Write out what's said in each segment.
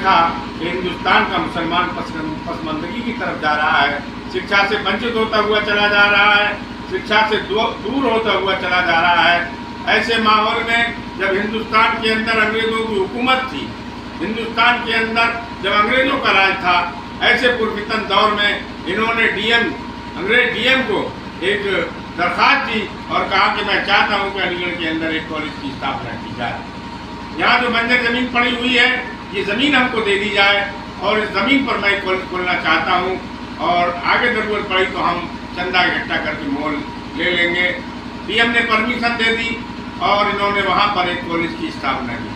देखा कि हिंदुस्तान का मुसलमान पसमंदगी की तरफ जा रहा है, शिक्षा से वंचित होता हुआ चला जा रहा है, शिक्षा से दूर होता हुआ चला जा रहा है। ऐसे माहौल में जब हिंदुस्तान के अंदर अंग्रेज़ों की हुकूमत थी, हिंदुस्तान के अंदर जब अंग्रेज़ों का राज था, ऐसे पुरफितन दौर में इन्होंने अंग्रेज डीएम को एक दरख्वास्त दी और कहा कि मैं चाहता हूं कि अलीगढ़ के अंदर एक कॉलेज की स्थापना की जाए। यहाँ जो बंजर ज़मीन पड़ी हुई है, ये ज़मीन हमको दे दी जाए और इस ज़मीन पर मैं कॉलेज खोलना चाहता हूँ और आगे ज़रूरत पड़ी तो हम चंदा इकट्ठा करके मोल ले लेंगे। डीएम ने परमिशन दे दी और इन्होंने वहाँ पर एक कॉलेज की स्थापना की,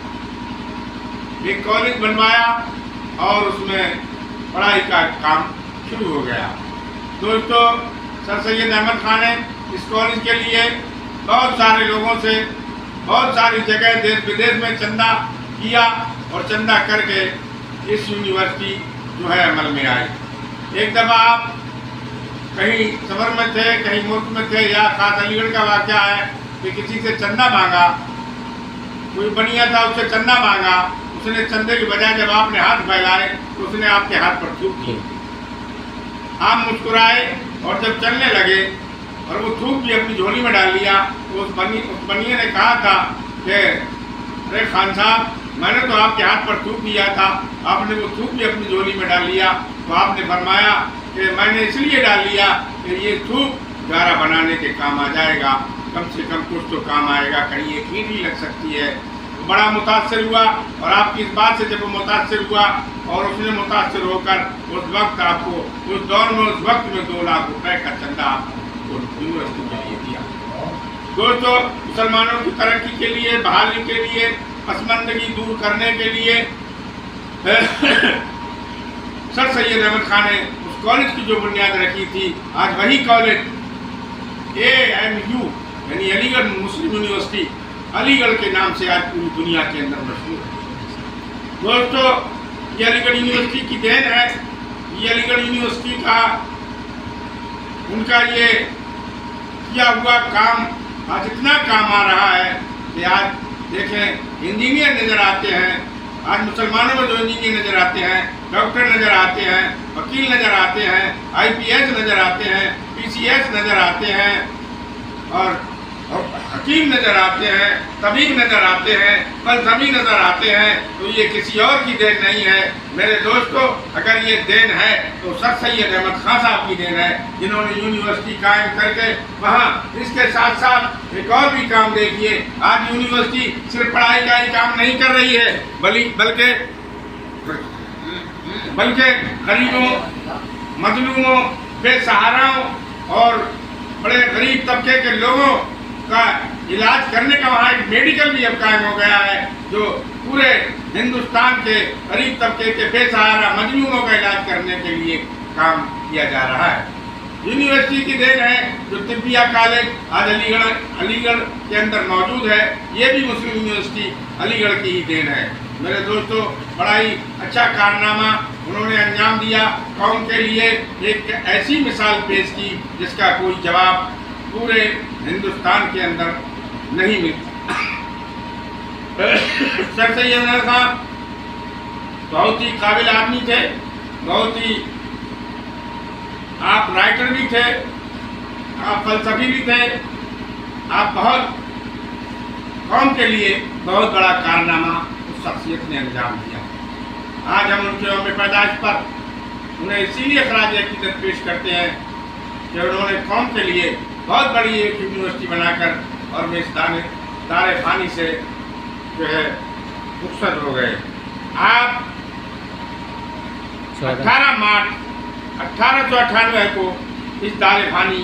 एक कॉलेज बनवाया और उसमें पढ़ाई का काम शुरू हो गया। दोस्तों, सर सैयद अहमद खान ने इस कॉलेज के लिए बहुत सारे लोगों से बहुत सारी जगह देश विदेश में चंदा किया और चंदा करके इस यूनिवर्सिटी जो है अमल में आई। एक दफ़ा आप कहीं सफर में थे, कहीं मुल्क में थे, या खास अलीगढ़ का वाक़या है कि किसी से चंदा मांगा, कोई बनिया था उससे चंदा मांगा, उसने चंदे की बजाय जब आपने हाथ फैलाए तो उसने आपके हाथ पर थूक दी। आप मुस्कुराए और जब चलने लगे और वो थूक भी अपनी झोली में डाल लिया तो उस बनिए ने कहा था कि अरे खान साहब, मैंने तो आपके हाथ पर थूक दिया था, आपने वो थूक भी अपनी झोली में डाल लिया। तो आपने फरमाया कि मैंने इसलिए डाल लिया कि ये थूक गारा बनाने के काम आ जाएगा, कम से कम कुछ तो काम आएगा, कहीं एक ईंट ही लग सकती है। तो बड़ा मुतासर हुआ और आपकी इस बात से जब वो मुतासर हुआ और उसने मुतासर होकर उस वक्त आपको उस दौर में उस वक्त में 2 लाख रुपए का चंदा आपको यूनिवर्सिटी के लिए दिया। दोस्तों, मुसलमानों की तरक्की के लिए, बहाली के लिए, पसमंदगी दूर करने के लिए सर सैयद अहमद खान ने उस कॉलेज की जो बुनियाद रखी थी, आज वही कॉलेज AMU यानी अलीगढ़ मुस्लिम यूनिवर्सिटी अलीगढ़ के नाम से आज पूरी दुनिया के अंदर मशहूर है। दोस्तों, ये अलीगढ़ यूनिवर्सिटी की देन है। ये अलीगढ़ यूनिवर्सिटी का उनका ये किया हुआ काम आज इतना काम आ रहा है कि आज देखें इंजीनियर नज़र आते हैं, आज मुसलमानों में जो इंजीनियर नज़र आते हैं, डॉक्टर नज़र आते हैं, वकील नज़र आते हैं, IPS नज़र आते हैं, PCS नज़र आते हैं और हकीम नज़र आते हैं, तबीब नज़र आते हैं, फलसफी नज़र आते हैं। तो ये किसी और की देन नहीं है मेरे दोस्तों। अगर ये देन है तो सर सैयद अहमद खान साहब की देन है, जिन्होंने यूनिवर्सिटी कायम करके वहाँ इसके साथ साथ एक और भी काम देखिए। आज यूनिवर्सिटी सिर्फ पढ़ाई का ही काम नहीं कर रही है, बल्कि गरीबों, मजलूमों, बेसहाराओं और बड़े गरीब तबके के लोगों का इलाज करने का वहाँ एक मेडिकल भी अब कायम हो गया है, जो पूरे हिंदुस्तान के गरीब तबके के बेसहारा मजलूमों का इलाज करने के लिए काम किया जा रहा है। यूनिवर्सिटी की देन है जो तिब्बिया कॉलेज आज अलीगढ़ के अंदर मौजूद है, ये भी मुस्लिम यूनिवर्सिटी अलीगढ़ की ही देन है। मेरे दोस्तों, बड़ा ही अच्छा कारनामा उन्होंने अंजाम दिया, कौम के लिए एक ऐसी मिसाल पेश की जिसका कोई जवाब पूरे हिंदुस्तान के अंदर नहीं मिलता। सर सैयद अहमद खान बहुत ही काबिल आदमी थे, बहुत ही आप राइटर भी थे, आप फलसफी भी थे, आप बहुत कौम के लिए बहुत बड़ा कारनामा उस शख्सियत ने अंजाम दिया। आज हम उनके यौम पैदाइश पर उन्हें इसीलिए खराज अकीदत पेश करते हैं कि उन्होंने कौम के लिए बहुत बड़ी एक यूनिवर्सिटी बनाकर और वे इस दारे फानी से जो है रुखसत हो गए। आप 18 मार्च 1898 को इस दारे फानी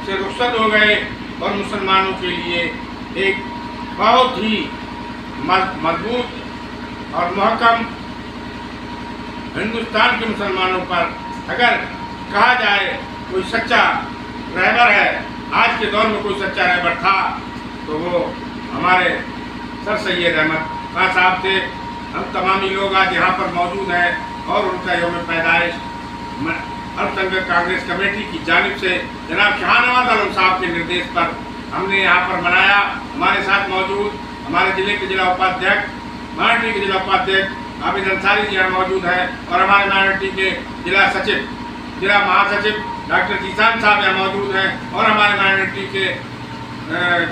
से रुखसत हो गए और मुसलमानों के लिए एक बहुत ही मजबूत और महकम हिंदुस्तान के मुसलमानों पर अगर कहा जाए कोई सच्चा रहबर है, आज के दौर में कोई सच्चा रहबर था तो वो हमारे सर सैयद अहमद खान साहब थे। हम तमामी लोग आज यहाँ पर मौजूद हैं और उनका यौम पैदाइश अल्पसंख्यक कांग्रेस कमेटी की जानिब से जनाब शाहनवाज आलम साहब के निर्देश पर हमने यहाँ पर मनाया। हमारे साथ मौजूद हमारे जिले के जिला उपाध्यक्ष, महाराष्ट्र के जिला उपाध्यक्ष आबिद अंसारी जी यहाँ मौजूद हैं और हमारे माइनॉरिटी के जिला महासचिव डॉक्टर जीशान साहब यहाँ मौजूद हैं और हमारे माइनॉरिटी के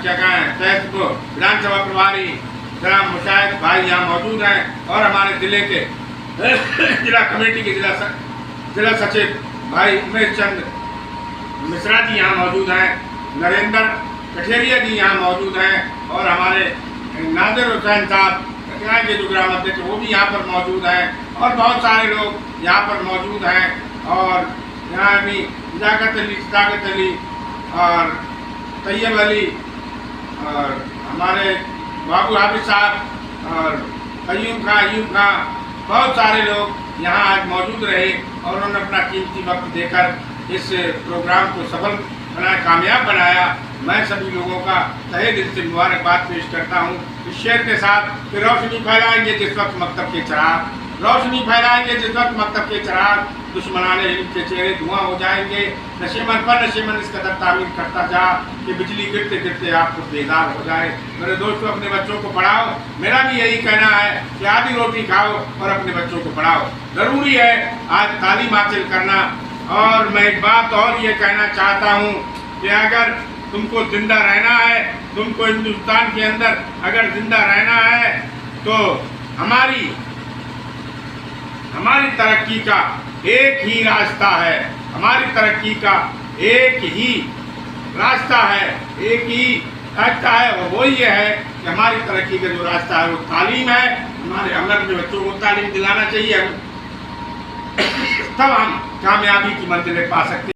क्या कहें तहत विधानसभा प्रभारी जनाब मुशाहिद भाई यहाँ मौजूद हैं और हमारे जिले के जिला कमेटी के जिला सचिव भाई उमेश चंद मिश्रा जी यहाँ मौजूद हैं, नरेंद्र कठेरिया जी यहाँ मौजूद हैं और हमारे नादिर हुसैन साहब यहाँ के जो ग्राम अध्यक्ष वो भी यहाँ पर मौजूद हैं और बहुत सारे लोग यहाँ पर मौजूद हैं। और यहाँ भी सदाकत अली और तैयब अली और हमारे बाबू हाफिज साहब और अयूब खां बहुत सारे लोग यहाँ आज मौजूद रहे और उन्होंने अपना कीमती वक्त देकर इस प्रोग्राम को सफल बनाया, कामयाब बनाया। मैं सभी लोगों का तहे दिल से मुबारकबाद पेश करता हूँ इस शेर के साथ कि रोशनी फैलाएंगे जिस वक्त मकतब के चिराग, रोशनी फैलाएंगे जिस वक्त मकतब के चिराग, दुश्मनाने इल्म के चेहरे धुआं हो जाएंगे। नशेमन पर नशेमन इस कदर तामीर करता जा कि बिजली गिरते गिरते आपको बेदार हो जाए। मेरे दोस्तों, अपने बच्चों को पढ़ाओ। मेरा भी यही कहना है कि आधी रोटी खाओ और अपने बच्चों को पढ़ाओ। ज़रूरी है आज तालीम हासिल करना। और मैं एक बात और ये कहना चाहता हूँ कि अगर तुमको जिंदा रहना है, तुमको हिंदुस्तान के अंदर अगर जिंदा रहना है तो हमारी तरक्की का एक ही रास्ता है, हमारी तरक्की का एक ही रास्ता है, एक ही रास्ता है और वो ये है कि हमारी तरक्की का जो रास्ता है वो तालीम है। हमारे हम अपने बच्चों को तालीम दिलाना चाहिए, तब हम कामयाबी की मंजिलें पा सकते हैं।